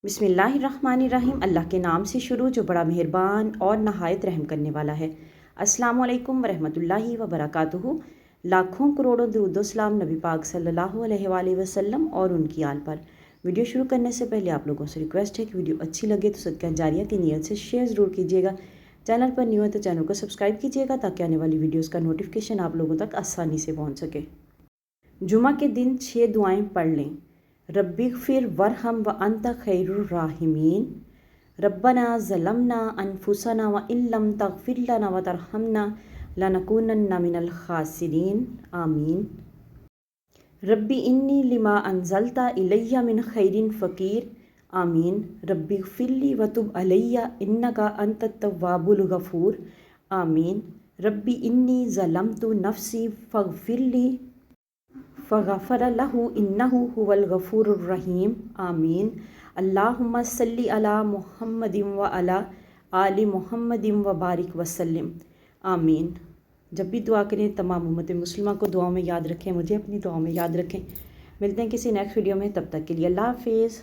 बिस्मिल्लाहिर्रहमानिर्रहीम। अल्लाह के नाम से शुरू जो बड़ा मेहरबान और नहायत रहम करने वाला है। अस्सलामु अलैकुम वरहमतुल्लाहि वबरकातुहू। लाखों करोड़ों दरूद सलाम नबी पाक सल्लल्लाहु अलैहि वसल्लम और उनकी आल पर। वीडियो शुरू करने से पहले आप लोगों से रिक्वेस्ट है कि वीडियो अच्छी लगे तो सदका जारिया की नीयत से शेयर ज़रूर कीजिएगा। चैनल पर न्यू है तो चैनल को सब्सक्राइब कीजिएगा ताकि आने वाली वीडियोज़ का नोटिफिकेशन आप लोगों तक आसानी से पहुँच सके। जुमा के दिन 6 दुआएँ पढ़ लें। रब्बिग़फ़िर वरहम व अंत खैरुर राहिमीन। रब्बना ज़लमना अनफुसना व इल्लम तग़फ़िर लना व तरहमना लनकूनन्ना मिनल ख़ासिरीन। आमीन। रब्बी इन्नी लिमा अंज़लता इलैया मिन खैरिन फ़क़ीर। आमीन। रब्बिग़फ़िरली व तुब अलैया इन्नका अंतत तव्वाबुल गफ़ूर। आमीन। रब्बी इन्नी ज़लमतु नफ़्सी फ़ग़फ़िरली फ़ग़फ़र लहू इन्नहु हुवल गफ़ूरुर रहीम। आमीन। अल्लाहुम्मा सल्लि अला मुहम्मदिन व अला आलि मुहम्मदिन व बारिक वसल्लिम। आमीन। जब भी दुआ करें तमाम उम्मत मुस्लिमा को दुआओं में याद रखें, मुझे अपनी दुआओं में याद रखें। मिलते हैं किसी नेक्स्ट वीडियो में, तब तक के लिए अल्लाह हाफ़िज़।